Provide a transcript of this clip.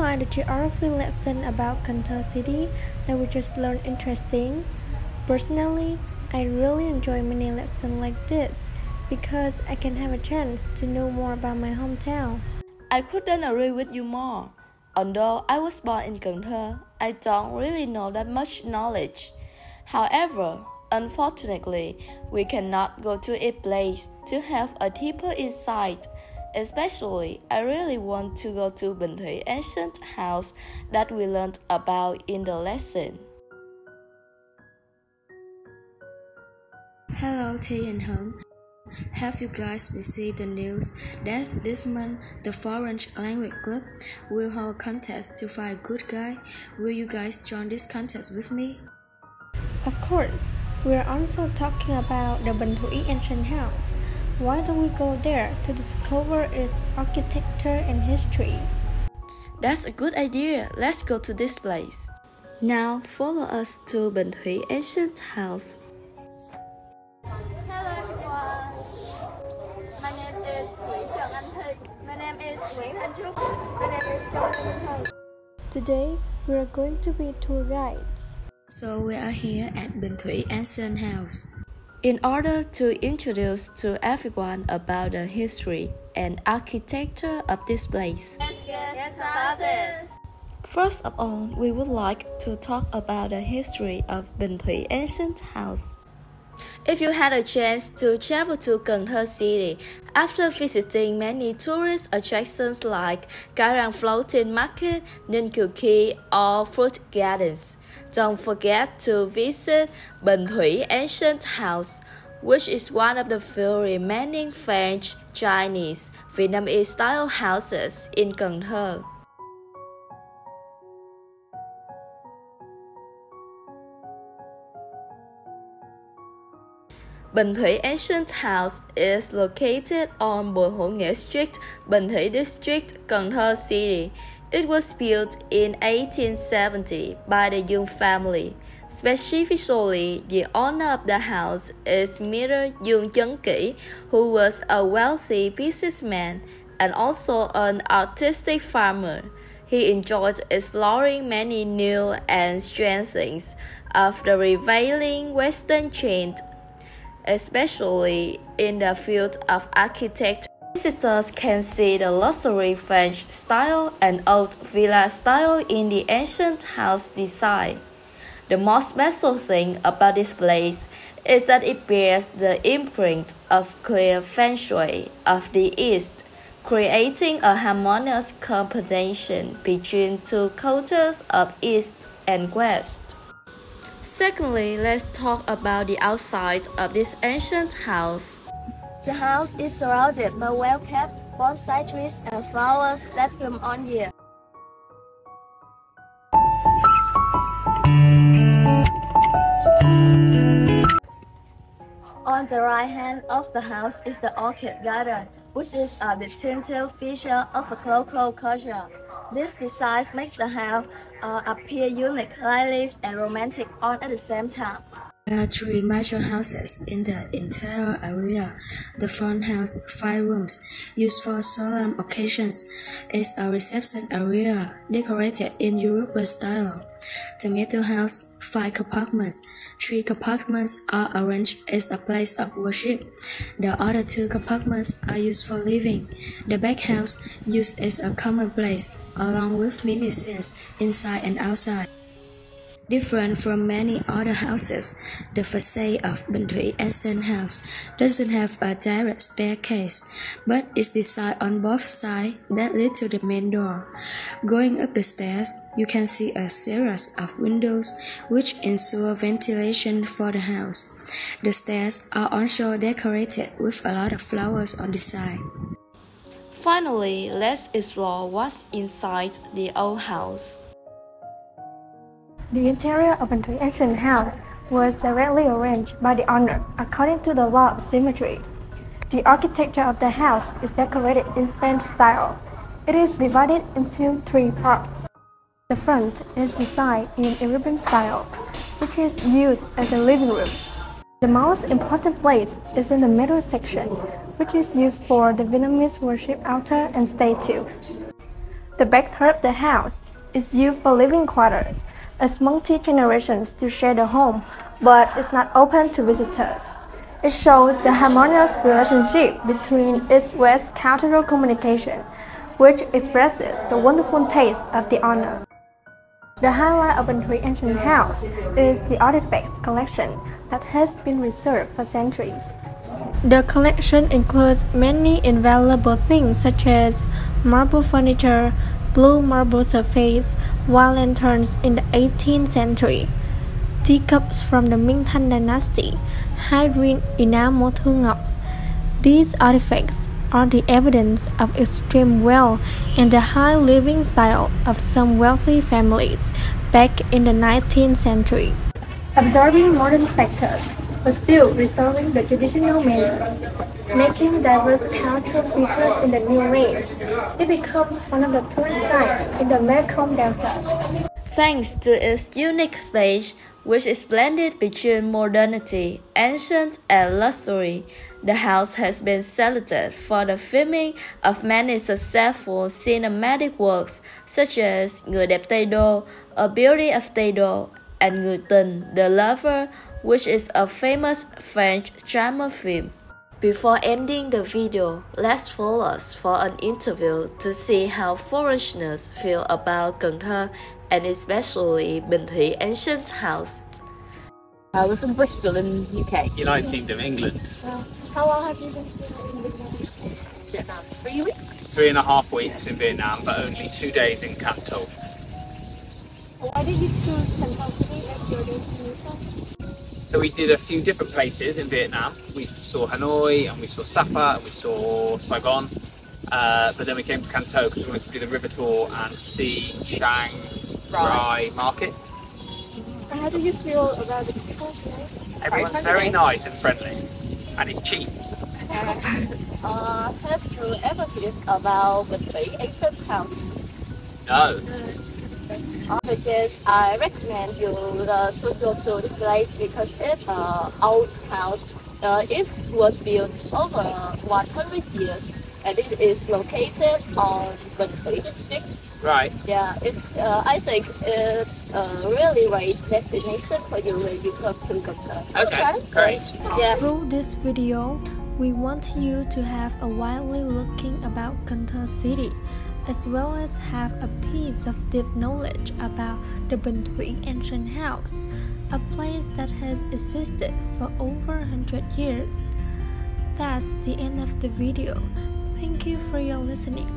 find the geography lesson about Can Tho city that we just learned interesting? Personally, I really enjoy many lessons like this because I can have a chance to know more about my hometown. I couldn't agree with you more. Although I was born in Can Tho, I don't really know that much knowledge. However, unfortunately, we cannot go to a place to have a deeper insight. Especially, I really want to go to Bình Thủy ancient house that we learned about in the lesson. Hello, T and Home. Have you guys received the news that this month the Foreign Language Club will hold a contest to find a good guy? Will you guys join this contest with me? Of course, we are also talking about the Bình Thủy ancient house. Why don't we go there to discover its architecture and history? That's a good idea. Let's go to this place. Now follow us to Bình Thủy ancient house. Hello everyone. My name is Nguyễn Trần Anh Thi. My name is Nguyễn Thanh Trúc. My name is Châu Minh Hồng. Today, we are going to be tour guides. So we are here at Bình Thủy ancient house. In order to introduce to everyone about the history and architecture of this place. Let's get started. First of all, we would like to talk about the history of Bình Thủy ancient house. If you had a chance to travel to Can Tho city after visiting many tourist attractions like Karang Floating Market, Ninh Kiều Quay, or fruit gardens, don't forget to visit Bình Thủy ancient house, which is one of the few remaining French, Chinese, Vietnamese style houses in Can Tho. Bình Thủy ancient house is located on Bùi Hữu Nghĩa Street, Bình Thủy District, Can Tho City. It was built in 1870 by the Dung family. Specifically, the owner of the house is Mr. Dung Chấn Kỷ, who was a wealthy businessman and also an artistic farmer. He enjoyed exploring many new and strange things of the prevailing Western trend, especially in the field of architecture. Visitors can see the luxury French style and old villa style in the ancient house design. The most special thing about this place is that it bears the imprint of clear feng shui of the East, creating a harmonious combination between two cultures of East and West. Secondly, let's talk about the outside of this ancient house. The house is surrounded by well-kept bonsai trees and flowers that bloom all year. On the right hand of the house is the orchid garden, which is a distinctive feature of the local culture. This design makes the house appear unique, lively, and romantic all at the same time. There are three major houses in the interior area. The front house, 5 rooms, used for solemn occasions, is a reception area decorated in European style. The middle house, 5 compartments. 3 compartments are arranged as a place of worship. The other 2 compartments are used for living. The back house used as a common place, along with many scenes inside and outside. Different from many other houses, the facade of Bình Thủy ancient house doesn't have a direct staircase, but is designed on both sides that lead to the main door. Going up the stairs, you can see a series of windows which ensure ventilation for the house. The stairs are also decorated with a lot of flowers on the side. Finally, let's explore what's inside the old house. The interior of Bình Thủy ancient house was directly arranged by the owner according to the law of symmetry. The architecture of the house is decorated in French style. It is divided into 3 parts. The front is designed in European style, which is used as a living room. The most important place is in the middle section, which is used for the Vietnamese worship altar and statue. The back third of the house is used for living quarters, as multi-generations to share the home, but it's not open to visitors. It shows the harmonious relationship between East-West cultural communication, which expresses the wonderful taste of the owner. The highlight of Binh Ancient House is the artifacts collection that has been reserved for centuries. The collection includes many invaluable things such as marble furniture, blue marble surface, wall lanterns in the 18th century, teacups from the Minh Thanh dynasty, high-green enamel thu ngọc. These artifacts are the evidence of extreme wealth and the high living style of some wealthy families back in the 19th century. Absorbing modern factors, but still restoring the traditional manners, making diverse cultural features in the new lane. It becomes one of the tourist sites in the Mekong Delta. Thanks to its unique space, which is blended between modernity, ancient, and luxury, the house has been selected for the filming of many successful cinematic works such as Người đẹp Tây Đô, A Beauty of Tây Đô, and Người tình, The Lover, which is a famous French drama film. Before ending the video, let's follow us for an interview to see how foreigners feel about Can Tho and especially Binh Thủy Ancient House. We're from Bristol in the UK. United Kingdom, England. How long have you been here in Vietnam. 3 weeks. 3.5 weeks in Vietnam, but only 2 days in Can Tho. Why did you choose Can Tho City as your destination? So we did a few different places in Vietnam. We saw Hanoi, and we saw Sapa, and we saw Saigon. But then we came to Can Tho because we wanted to do the river tour and see Chiang Rai market. And how did you feel about the people today? Everyone's very nice and friendly, and it's cheap. Have you ever heard about Binh Thủy Ancient House? No. Because I recommend you should go to this place because it's an old house. It was built over 100 years and it is located on Binh Thủy district. Right. Yeah, it's. I think it's a really great destination for you when you come to Can Tho. Okay, great. Yeah. Through this video, we want you to have a widely looking about Can Tho City, as well as have a piece of deep knowledge about the Binh Thủy Ancient House, a place that has existed for over 100 years. That's the end of the video. Thank you for your listening.